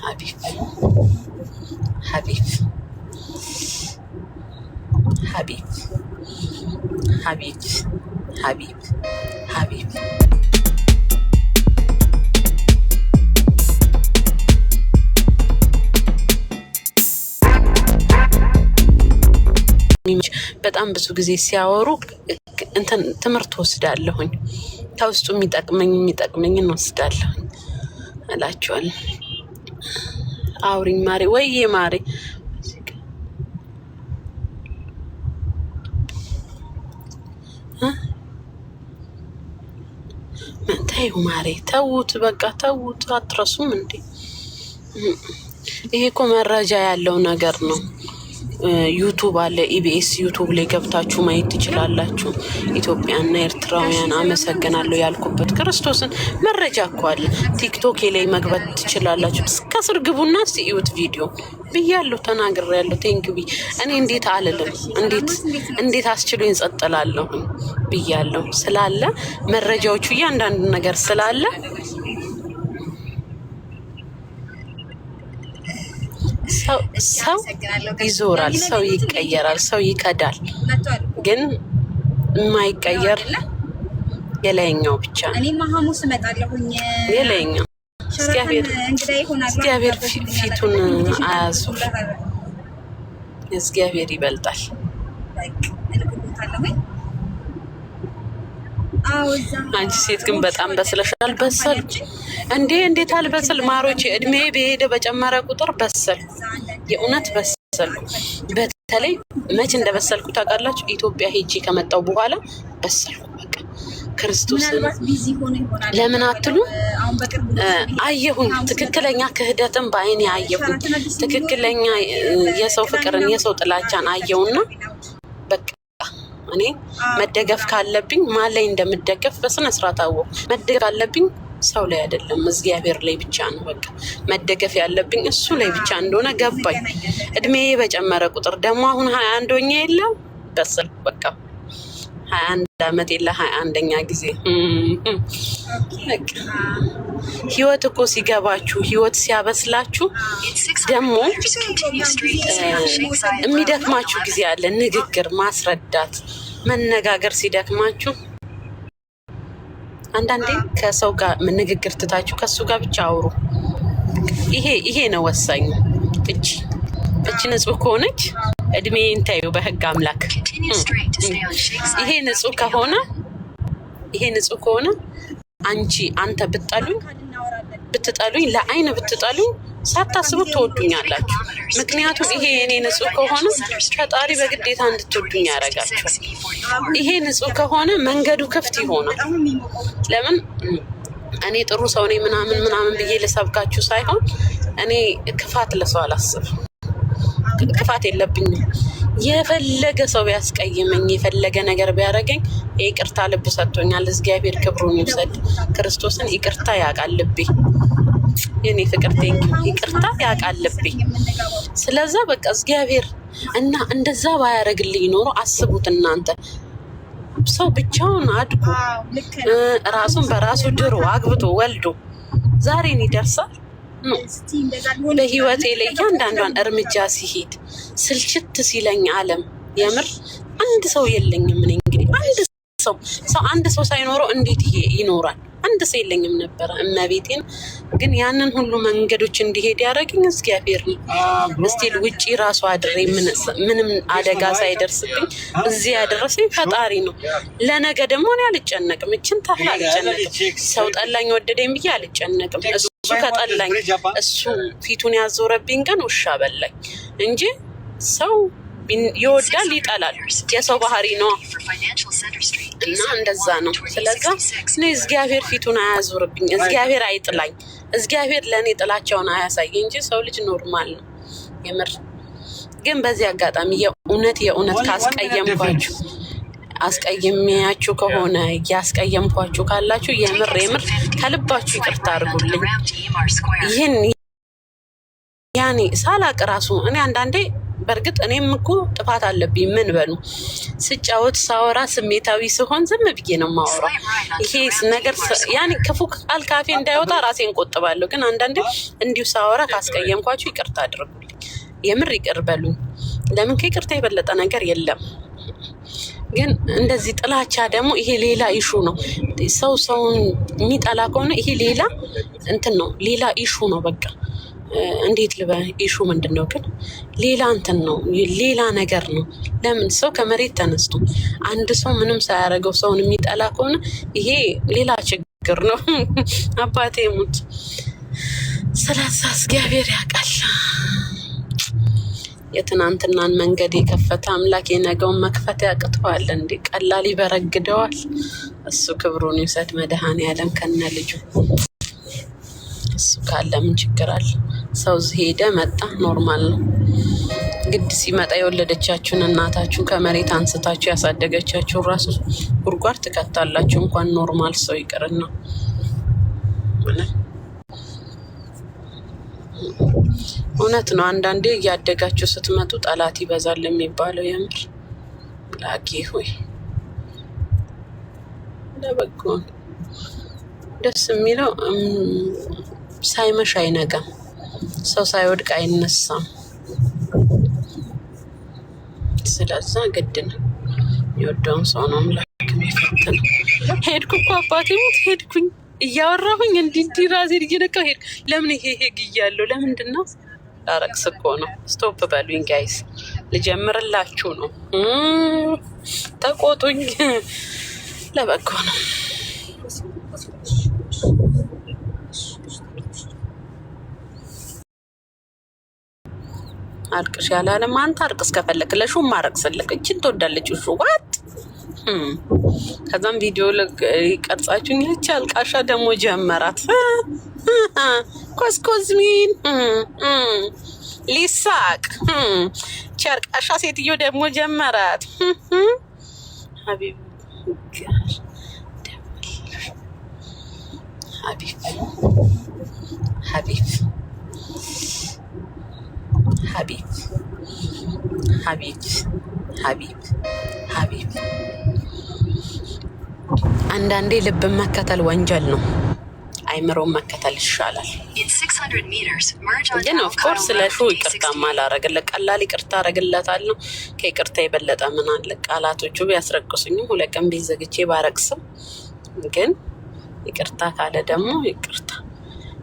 حبيب حبيب حبيب حبيب حبيب حبيب በጣም ብዙ ጊዜ ሲያወሩ እንትን ትምህርት ወስዳለሁኝ ከውስጡ የሚጠቅመኝን ወስዳለሁኝ እላቸዋለሁ። አውሪኝ ማሬ ወይዬ ማሬ ተይው ማሬ ተውት፣ በቃ ተውት፣ አትረሱም እንዴ? ይሄ እኮ መረጃ ያለው ነገር ነው። ዩቱብ አለ፣ ኢቢኤስ ዩቱብ ላይ ገብታችሁ ማየት ትችላላችሁ። ኢትዮጵያና ኤርትራውያን አመሰግናለሁ ያልኩበት ክርስቶስን መረጃ እኮ አለ። ቲክቶክ ላይ መግባት ትችላላችሁ። ከስር ግቡና ሲዩት ቪዲዮ ብያለሁ፣ ተናግሬያለሁ። ቴንክቢ እኔ እንዴት አልልም፣ እንዴት አስችሉኝ ጸጥላለሁ ብያለሁ። ስላለ መረጃዎቹ እያንዳንዱ ነገር ስላለ ሰው ይዞራል፣ ሰው ይቀየራል፣ ሰው ይከዳል። ግን የማይቀየር የላይኛው ብቻ የላይኛው እግዚአብሔር ፊቱን አያዙር። እግዚአብሔር ይበልጣል። አንቺ ሴት ግን በጣም በስለሻል። በሰል እንዴት አልበስል ማሮቼ፣ እድሜ በሄደ በጨመረ ቁጥር በሰል፣ የእውነት በሰል። በተለይ መች እንደበሰልኩ ታውቃላችሁ? ኢትዮጵያ ሄጄ ከመጣሁ በኋላ በሰልኩ። በቃ ክርስቶስን ለምን አትሉ? አየሁኝ፣ ትክክለኛ ክህደትን በአይኔ አየሁኝ። ትክክለኛ የሰው ፍቅርን የሰው ጥላቻን አየውና በቃ እኔ መደገፍ ካለብኝ ማን ላይ እንደምደገፍ በስነ ስርዓት አወኩ። መደገፍ ካለብኝ ሰው ላይ አይደለም እግዚአብሔር ላይ ብቻ ነው። በቃ መደገፍ ያለብኝ እሱ ላይ ብቻ እንደሆነ ገባኝ። እድሜ በጨመረ ቁጥር ደግሞ አሁን 21 ሆኜ የለ በስል በቃ 21 ዓመት የለ 21ኛ ጊዜ ህይወት እኮ ሲገባችሁ ህይወት ሲያበስላችሁ ደግሞ የሚደክማችሁ ጊዜ አለ። ንግግር ማስረዳት መነጋገር ሲደክማችሁ አንዳንዴ ከሰው ጋር ንግግር ትታችሁ ከሱ ጋር ብቻ አውሩ። ይሄ ነው ወሳኙ። እቺ ንጹህ ከሆነች እድሜን ታዩ በህግ አምላክ። ይሄ ንጹህ ከሆነ አንተ ብትጠሉኝ ለአይን ብትጠሉኝ ሳታስቡ ትወዱኛላችሁ። ምክንያቱም ይሄ የኔ ንጹህ ከሆነ ፈጣሪ በግዴታ እንድትወዱኝ ያደርጋችሁ። ይሄ ንጹህ ከሆነ መንገዱ ክፍት ይሆናል። ለምን እኔ ጥሩ ሰው ነኝ ምናምን ብዬ ልሰብካችሁ ሳይሆን እኔ ክፋት ለሰው አላስብ። ክፋት የለብኝም። የፈለገ ሰው ቢያስቀይመኝ የፈለገ ነገር ቢያደርገኝ ይቅርታ ልብ ሰጥቶኛል። እግዚአብሔር ክብሩን ይውሰድ። ክርስቶስን ይቅርታ ያውቃል ልቤ። የኔ ፍቅር ይቅርታ ያውቃል ልቤ። ስለዛ በቃ እግዚአብሔር እና እንደዛ ባያደርግልኝ ኖሮ አስቡት እናንተ። ሰው ብቻውን አድጎ ራሱን በራሱ ድሮ አግብቶ ወልዶ ዛሬን ይደርሳል። በህይወቴ ላይ እያንዳንዷን እርምጃ ሲሄድ ስልችት ሲለኝ ዓለም የምር አንድ ሰው የለኝም። እኔ እንግዲህ አንድ ሰው ሳይኖረው እንዴት ይኖራል? አንድ ሰው የለኝም ነበረ እመቤቴን። ግን ያንን ሁሉ መንገዶች እንዲሄድ ያደረግኝ እግዚአብሔር ነው። እስቲል ውጪ ራሱ አድሬ ምንም አደጋ ሳይደርስብኝ እዚህ ያደረሰኝ ፈጣሪ ነው። ለነገ ደግሞ እኔ አልጨነቅም። እችን ታህል አልጨነቅም። ሰው ጠላኝ ወደደኝ ብዬ አልጨነቅም። እሱ ከጠላኝ እሱ ፊቱን ያዞረብኝ ቀን ውሻ በላኝ እንጂ ሰው ይወዳል ይጠላል፣ የሰው ባህሪ ነው እና እንደዛ ነው። ስለዛ እኔ እግዚአብሔር ፊቱን አያዞርብኝ፣ እግዚአብሔር አይጥላኝ፣ እግዚአብሔር ለእኔ ጥላቸውን አያሳይ እንጂ ሰው ልጅ ኖርማል ነው የምር። ግን በዚህ አጋጣሚ የእውነት ካስቀየምኳችሁ አስቀየሚያችሁ ከሆነ ያስቀየምኳችሁ ካላችሁ የምር ከልባችሁ ይቅርታ አድርጉልኝ። ይህን ያኔ ሳላቅ ራሱ እኔ አንዳንዴ በእርግጥ እኔም እኮ ጥፋት አለብኝ። ምን በሉ ስጫወት ሳወራ ስሜታዊ ስሆን ዝም ብዬ ነው የማወራው። ይሄ ነገር ያኔ ክፉ ቃል ካፌ እንዳይወጣ ራሴን ቆጥባለሁ። ግን አንዳንዴ እንዲሁ ሳወራ ካስቀየምኳችሁ ይቅርታ አድርጉልኝ። የምር ይቅር በሉኝ። ለምን ከይቅርታ የበለጠ ነገር የለም። ግን እንደዚህ ጥላቻ ደግሞ ይሄ ሌላ ኢሹ ነው። ሰውን የሚጠላ ከሆነ ይሄ ሌላ እንትን ነው፣ ሌላ ኢሹ ነው። በቃ እንዴት ልበ ኢሹ ምንድን ነው ግን ሌላ እንትን ነው፣ ሌላ ነገር ነው። ለምን ሰው ከመሬት ተነስቶ አንድ ሰው ምንም ሳያደርገው ሰውን የሚጠላ ከሆነ ይሄ ሌላ ችግር ነው። አባቴ ሙት ስለዛ እግዚአብሔር ያውቃል። የትናንትናን መንገድ የከፈተ አምላክ የነገውን መክፈት ያቅተዋል እንዴ? ቀላል ይበረግደዋል። እሱ ክብሩን ይውሰድ መድኃኔዓለም ከነ ልጁ። እሱ ካለ ምን ችግር አለ? ሰው ሄደ መጣ ኖርማል ነው። ግድ ሲመጣ የወለደቻችሁን እናታችሁን ከመሬት አንስታችሁ ያሳደገቻችሁን ራሱ ጉድጓድ ትከታላችሁ። እንኳን ኖርማል ሰው ይቅርና እውነት ነው። አንዳንዴ እያደጋችሁ ስትመጡ ጠላት ይበዛል የሚባለው የምር ላኪ ሆይ ለበጎ ደስ የሚለው ሳይመሽ አይነጋም፣ ሰው ሳይወድቅ አይነሳም። ስለዛ ግድ ነው የወደውን ሰው ነው አምላክ የሚፈትነው። ሄድኩ እኮ አባቴ ሙት ሄድኩኝ እያወራሁኝ እንዲህ ራሴን እየነካሁ ሄድኩ። ለምን ይሄ ግያለሁ? ለምንድን ነው? ላረቅስ እኮ ነው። ስቶፕ በሉኝ ጋይስ፣ ልጀምርላችሁ ነው። ተቆጡኝ፣ ለበጎ ነው። አልቅሽ ያላለም አንተ አርቅስ ከፈለክ ለሹ ማረቅስልክ እችን ትወዳለች ሹ ዋት ከዛም ቪዲዮ ቀርጻችሁኝ ይህች አልቃሻ ደግሞ ጀመራት። ኮስኮዝሚን ሊሳቅ ቸርቃሻ ሴትዮ ደግሞ ጀመራት። ሀቢብ ሀቢብ ሀቢብ ሀቢብ ሀቢብ ሀቢብ ሀቢብ አንዳንዴ ልብን መከተል ወንጀል ነው፣ አይምሮን መከተል ይሻላል። ግን ኦፍኮርስ ለሹ ይቅርታ ማላረግለት ቀላል ይቅርታ አረግለታለሁ። ከይቅርታ የበለጠ ምን አለ? ቃላቶቹ ቢያስረቅሱኝም ሁለት ቀን ቤት ዘግቼ ባረቅስም፣ ግን ይቅርታ ካለ ደግሞ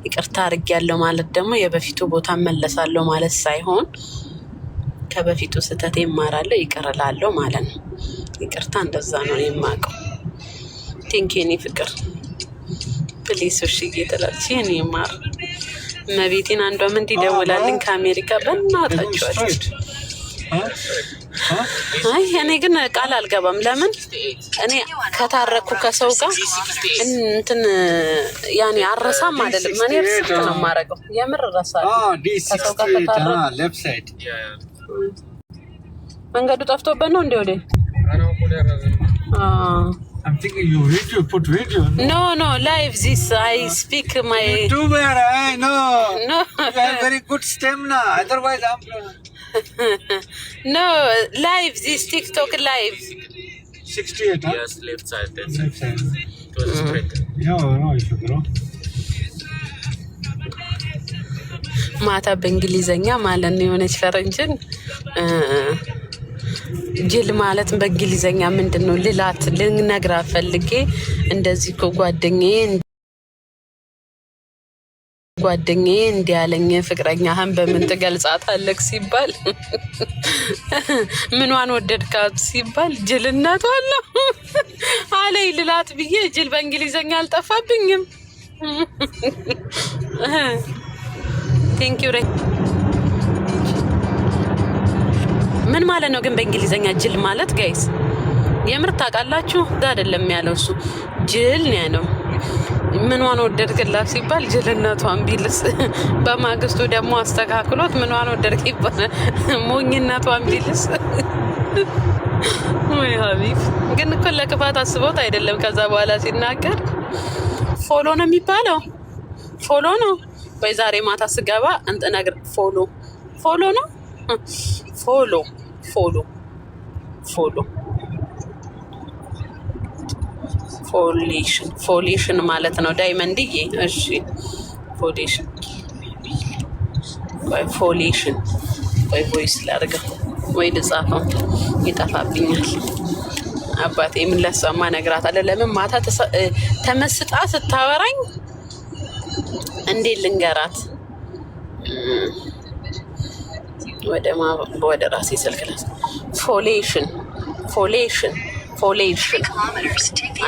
ይቅርታ አድርጌያለሁ ማለት ደግሞ የበፊቱ ቦታ መለሳለሁ ማለት ሳይሆን ከበፊቱ ስህተት እማራለሁ ይቅር እላለሁ ማለት ነው። ይቅርታ እንደዛ ነው የማውቀው። ቴንኬኒ ፍቅር ፕሊስ እሺ እየተላልሽ የኔ ማር መቤቴን አንዷም እንዲደውላልኝ ከአሜሪካ በእናታችኋለች። አይ እኔ ግን ቃል አልገባም። ለምን እኔ ከታረኩ ከሰው ጋር እንትን ያኔ አረሳም አይደለም። እኔ ርስት ነው የማደርገው። የምር እረሳለሁ ከሰው ጋር ከታረኩ። መንገዱ ጠፍቶበት ነው እንዴ ወዴ? I'm thinking you video, put video. No, live this. I speak my... YouTuber, I know. No. You have very good stamina. Otherwise, I'm... No, live this TikTok live. 68, huh? Yes, left side. That's Left side. it. Was straight. Yeah, no issue, bro. ማታ በእንግሊዘኛ ማለት ነው የሆነች ፈረንጅን ጅል ማለት በእንግሊዘኛ ምንድን ነው ልላት ልነግራት ፈልጌ እንደዚህ እኮ ጓደኛዬ እንዲህ ያለኝ ፍቅረኛህን በምን ትገልጻታለህ ሲባል ምንዋን ወደድካት ሲባል ጅልነቷን ነው አለኝ ልላት ብዬ ጅል በእንግሊዘኛ አልጠፋብኝም። ቴንክ ዩ ምን ማለት ነው ግን በእንግሊዘኛ ጅል ማለት ጋይስ? የምር ታውቃላችሁ? አይደለም ያለው እሱ ጅል ነው ያለው። ምንዋን ወደድክላት ሲባል ጅልነቷን ቢልስ በማግስቱ ደግሞ አስተካክሎት ምንዋን ወደድክ ይባላል ሞኝነቷን ቢልስ ወይ ሀቢብ ግን እኮ ለክፋት አስቦት አይደለም። ከዛ በኋላ ሲናገር ፎሎ ነው የሚባለው። ፎሎ ነው ወይ ዛሬ ማታ ስገባ እንትን ነገር ፎሎ ነው ፎሌሽን ማለት ነው ዳይመንድዬ። እሺ ፎሌሽን ወይ ቮይስ ላድርገው ወይ ልጻፈው ይጠፋብኛል። አባቴ ምን ለሰማ ነግራታለሁ። ለምን ማታ ተመስጣ ስታወራኝ እንዴት ልንገራት? ወደ ራሴ ስልክ ላስ ፎሌሽን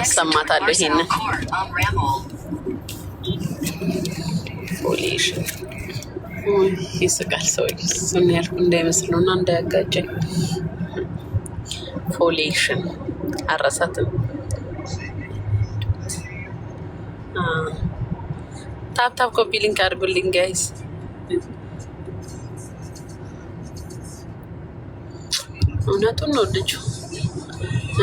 አሰማታለሁ። ይሄንን ፎሌሽን ይስቃል ሰውዬ። እሱን ያልኩ እንዳይመስለውና እንዳያጋጨኝ። ፎሌሽን አረሳትም። ታፕ ኮፒ ሊንክ አድርጉልኝ ጋይስ። እውነቱን ነው ልጁ።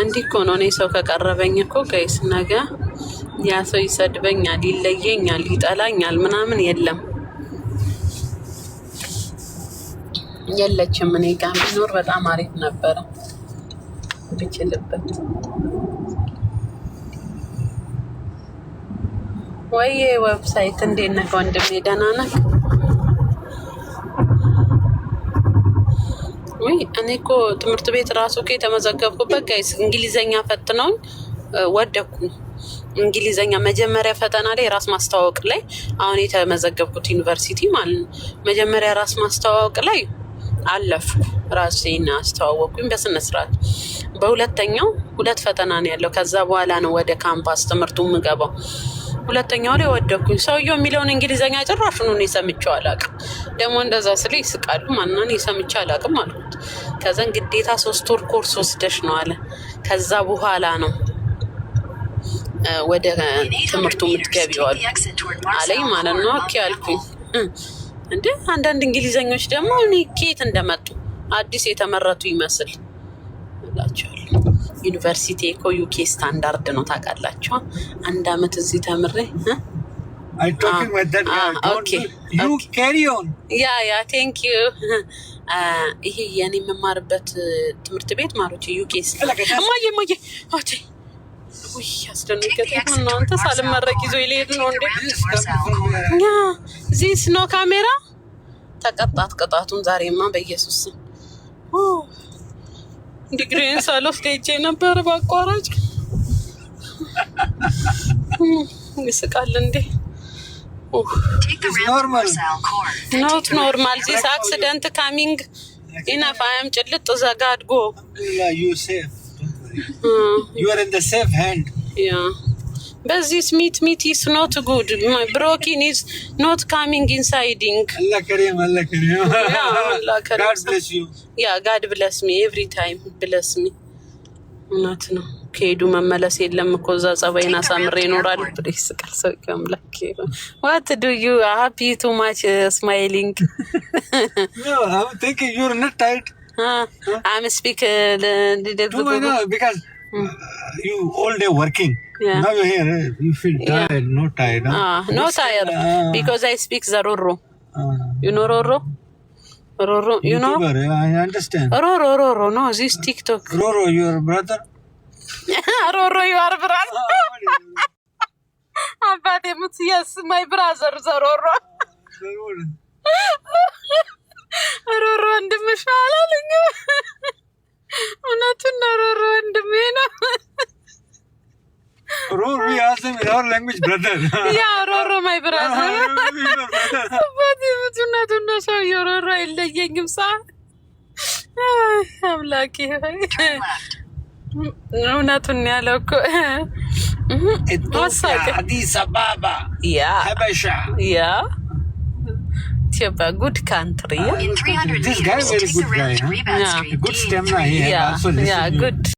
እንዲህ እኮ ነው። እኔ ሰው ከቀረበኝ እኮ ጋይስ ነገ ያ ሰው ይሰድበኛል፣ ይለየኛል፣ ይጠላኛል ምናምን የለም። የለችም። እኔ ጋር ቢኖር በጣም አሪፍ ነበረ ብችልበት። ወይ ዌብሳይት እንዴት ነህ ወንድሜ? ደህና ነህ? ወይ እኔ እኮ ትምህርት ቤት ራሱ እኮ የተመዘገብኩበት ጋይስ እንግሊዘኛ ፈትነውኝ ወደኩኝ። እንግሊዘኛ መጀመሪያ ፈተና ላይ ራስ ማስተዋወቅ ላይ አሁን የተመዘገብኩት ዩኒቨርሲቲ ማለት ነው። መጀመሪያ ራስ ማስተዋወቅ ላይ አለፍኩ። ራሴን አስተዋወቅኩኝ በስነ ስርዓት። በሁለተኛው 2 ፈተና ነው ያለው። ከዛ በኋላ ነው ወደ ካምፓስ ትምህርቱ የምገባው። ሁለተኛው ላይ ወደኩኝ። ሰውየው የሚለውን እንግሊዘኛ ጭራሹን ነው ሰምቼው አላውቅም። ደግሞ እንደዛ ስለ ይስቃሉ። ማንናን ሰምቼ አላውቅም አልኩት። ከዛን ግዴታ 3 ወር ኮርስ ወስደሽ ነው አለ። ከዛ በኋላ ነው ወደ ትምህርቱ የምትገቢው አለኝ ማለት ነው። ኦኬ አልኩኝ። እንዴ አንዳንድ እንግሊዘኞች ደግሞ እኔ ከየት እንደመጡ አዲስ የተመረቱ ይመስል እላቸዋለሁ። ዩኒቨርሲቲ እኮ ዩኬ ስታንዳርድ ነው ታውቃላችሁ። 1 አመት እዚህ ተምሬ ቴንክ ዩ። ይሄ የኔ የምማርበት ትምህርት ቤት ማሮች ዩኬ እማዬ ውይ አስደነገጠኝ። እናንተ ሳልመረቅ ይዞ ይልሄድ ነው እንዴ? ዚስ ኖ ካሜራ ተቀጣት ቅጣቱን ዛሬማ በኢየሱስ ዲግሪን ሳልወስድ ሄጄ ነበር በአቋራጭ። ይስቃል እንዴ? ኖት ኖርማል ዚስ አክሲደንት ካሚንግ ኢነፍ አይ አም ጭልጥ ዘጋ አድጎ You are in the safe hand. Yeah. But this meat is not good. My broken is not coming insiding. Allah Kareem. Yeah, Allah Kareem. God bless you. Yeah, God bless me every time. Bless me. እውነት ነው። ከሄዱ መመለስ የለም እኮ እዛ ጸባይን አሳምሬ ይኖራል። ፕሬስ ቀርሰው ከምላክ What do you happy too much smiling? No, I'm thinking you're not tired. I'm speak no, because you all day working. Yeah. Now you're here. You feel tired, no tired. No tired because I speak the Roro. You know Roro? Roro, you know? I understand. Roro, no, this TikTok. Roro, your brother? Roro, your brother? Yes, my brother, the Roro. ሮሮ ወንድምሽ አላለኝ። እውነቱን ነው። ሮሮ ወንድሜ ነው። ሮሮ ያዘም your language brother. ያ ሮሮ my brother. እውነቱን ነው። ሰውዬው ሮሮ አይለየኝም። አምላኬ እውነቱን ያለው እኮ አዲስ አበባ ሀበሻ Ethiopia, good country. This guy is very good guy. Huh? Good stamina. He has also listened. Good.